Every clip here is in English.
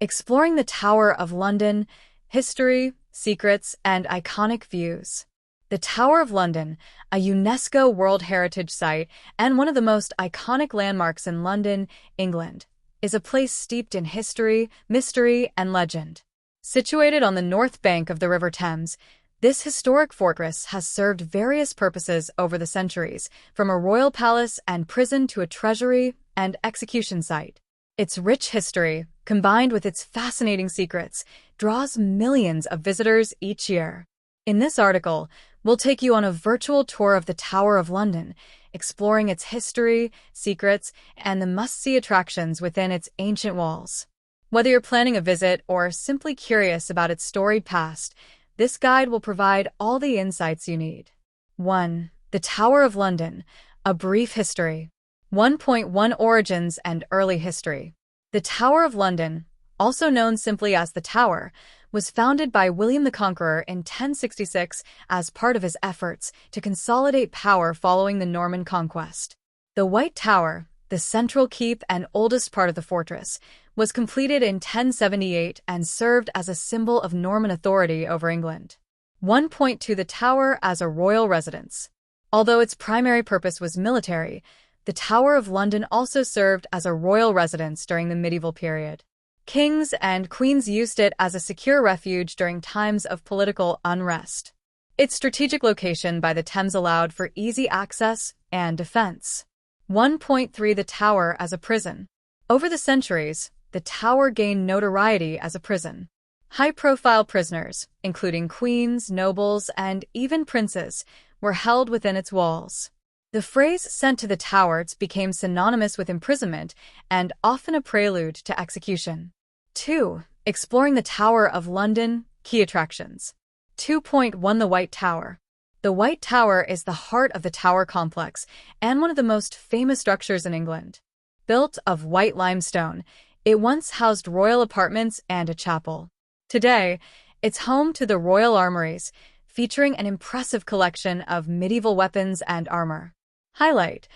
exploring the Tower of London, history, secrets, and iconic views. The Tower of London, a UNESCO World Heritage Site and one of the most iconic landmarks in London, England, is a place steeped in history, mystery, and legend. Situated on the north bank of the River Thames, this historic fortress has served various purposes over the centuries, from a royal palace and prison to a treasury and execution site. Its rich history, combined with its fascinating secrets, draws millions of visitors each year. In this article, we'll take you on a virtual tour of the Tower of London, exploring its history, secrets, and the must-see attractions within its ancient walls. Whether you're planning a visit or simply curious about its storied past, this guide will provide all the insights you need. 1. The Tower of London, a brief history. 1.1 Origins and early history. The Tower of London, also known simply as the Tower, was founded by William the Conqueror in 1066 as part of his efforts to consolidate power following the Norman conquest. The White Tower, the central keep and oldest part of the fortress, was completed in 1078 and served as a symbol of Norman authority over England. 1.2 The Tower as a royal residence. Although its primary purpose was military, the Tower of London also served as a royal residence during the medieval period. Kings and queens used it as a secure refuge during times of political unrest. Its strategic location by the Thames allowed for easy access and defense. 1.3 The Tower as a prison. Over the centuries, the Tower gained notoriety as a prison. High-profile prisoners, including queens, nobles, and even princes, were held within its walls. The phrase "sent to the Tower" became synonymous with imprisonment and often a prelude to execution. 2. Exploring the Tower of London, key attractions. 2.1 The White Tower. The White Tower is the heart of the Tower complex and one of the most famous structures in England. Built of white limestone, it once housed royal apartments and a chapel. Today, it's home to the Royal Armouries, featuring an impressive collection of medieval weapons and armor. Highlight: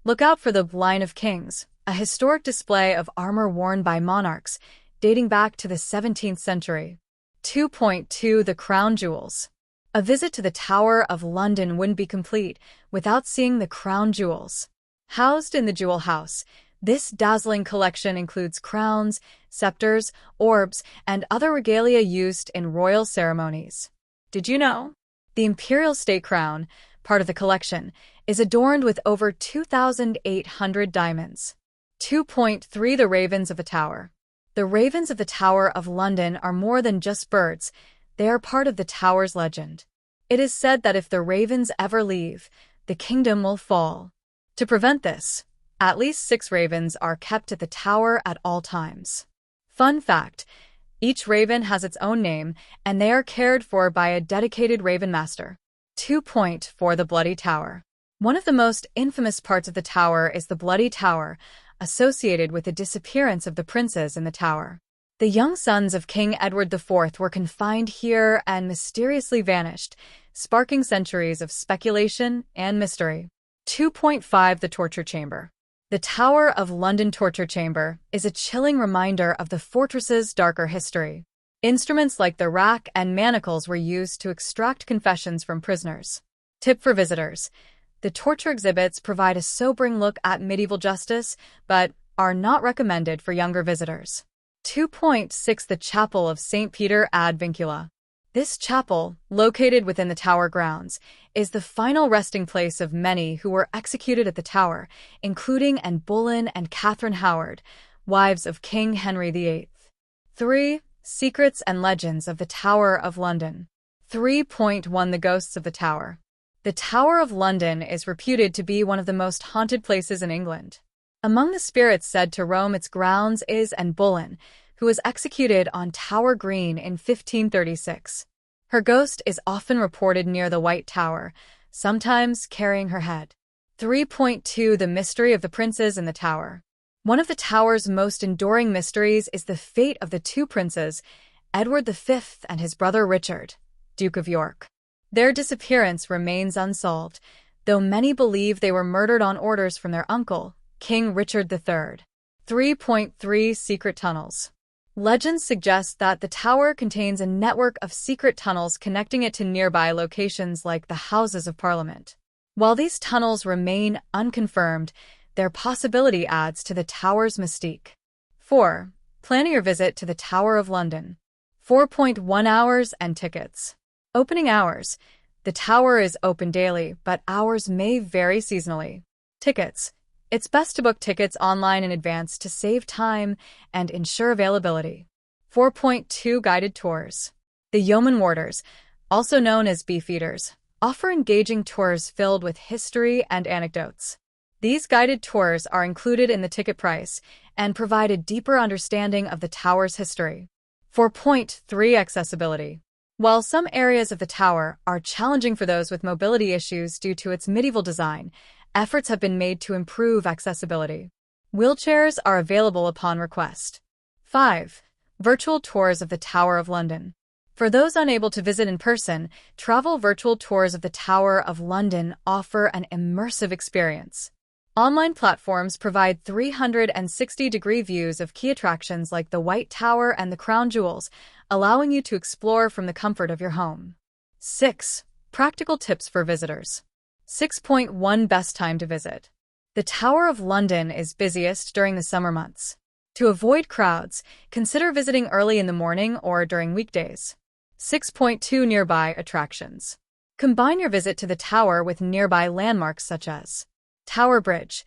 look out for the Line of Kings, a historic display of armor worn by monarchs, dating back to the 17th century. 2.2 The Crown Jewels. A visit to the Tower of London wouldn't be complete without seeing the crown jewels. Housed in the Jewel House, this dazzling collection includes crowns, scepters, orbs, and other regalia used in royal ceremonies. Did you know? The Imperial State Crown, part of the collection, is adorned with over 2,800 diamonds. 2.3 The Ravens of the Tower. The ravens of the Tower of London are more than just birds. They are part of the Tower's legend. It is said that if the ravens ever leave, the kingdom will fall. To prevent this, at least 6 ravens are kept at the Tower at all times. Fun fact: each raven has its own name, and they are cared for by a dedicated raven master. 2.4 The Bloody Tower. One of the most infamous parts of the Tower is the Bloody Tower, associated with the disappearance of the princes in the Tower. The young sons of King Edward IV were confined here and mysteriously vanished, sparking centuries of speculation and mystery. 2.5 The Torture Chamber. The Tower of London Torture Chamber is a chilling reminder of the fortress's darker history. Instruments like the rack and manacles were used to extract confessions from prisoners. Tip for visitors: the torture exhibits provide a sobering look at medieval justice, but are not recommended for younger visitors. 2.6 The Chapel of St. Peter ad Vincula. This chapel, located within the Tower grounds, is the final resting place of many who were executed at the Tower, including Anne Boleyn and Catherine Howard, wives of King Henry VIII. 3. Secrets and Legends of the Tower of London. 3.1 The Ghosts of the Tower. The Tower of London is reputed to be one of the most haunted places in England. Among the spirits said to roam its grounds is Anne Boleyn, who was executed on Tower Green in 1536. Her ghost is often reported near the White Tower, sometimes carrying her head. 3.2 The Mystery of the Princes in the Tower. One of the Tower's most enduring mysteries is the fate of the 2 princes, Edward V and his brother Richard, Duke of York. Their disappearance remains unsolved, though many believe they were murdered on orders from their uncle, King Richard III. 3.3 Secret Tunnels. Legends suggest that the tower contains a network of secret tunnels connecting it to nearby locations like the Houses of Parliament. While these tunnels remain unconfirmed, their possibility adds to the tower's mystique. 4. Planning your visit to the Tower of London. 4.1 hours and tickets. Opening hours. The tower is open daily, but hours may vary seasonally. Tickets. It's best to book tickets online in advance to save time and ensure availability. 4.2 Guided tours. The Yeoman Warders, also known as Beefeaters, offer engaging tours filled with history and anecdotes. These guided tours are included in the ticket price and provide a deeper understanding of the tower's history. 4.3 Accessibility. While some areas of the tower are challenging for those with mobility issues due to its medieval design, efforts have been made to improve accessibility. Wheelchairs are available upon request. 5. Virtual tours of the Tower of London. For those unable to visit in person, travel virtual tours of the Tower of London offer an immersive experience. Online platforms provide 360-degree views of key attractions like the White Tower and the Crown Jewels, allowing you to explore from the comfort of your home. 6. Practical tips for visitors. 6.1 Best time to visit. The Tower of London is busiest during the summer months. To avoid crowds, consider visiting early in the morning or during weekdays. 6.2 Nearby attractions. Combine your visit to the tower with nearby landmarks such as Tower Bridge.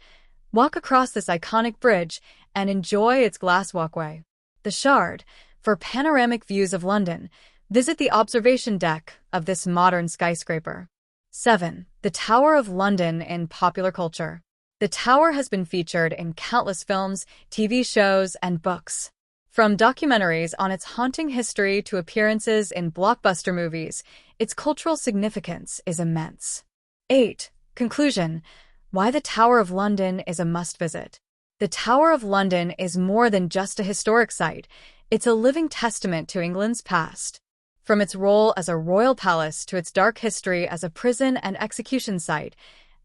Walk across this iconic bridge and enjoy its glass walkway. The Shard. For panoramic views of London, visit the observation deck of this modern skyscraper. 7. The Tower of London in popular culture. The tower has been featured in countless films, TV shows, and books. From documentaries on its haunting history to appearances in blockbuster movies, its cultural significance is immense. 8. Conclusion. Why the Tower of London is a must-visit. The Tower of London is more than just a historic site. It's a living testament to England's past. From its role as a royal palace to its dark history as a prison and execution site,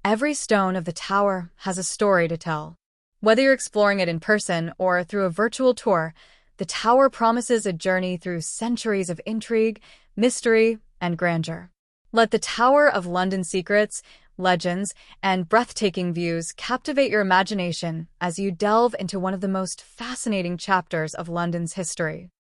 every stone of the tower has a story to tell. Whether you're exploring it in person or through a virtual tour, the tower promises a journey through centuries of intrigue, mystery, and grandeur. Let the Tower of London secrets, legends, and breathtaking views captivate your imagination as you delve into one of the most fascinating chapters of London's history.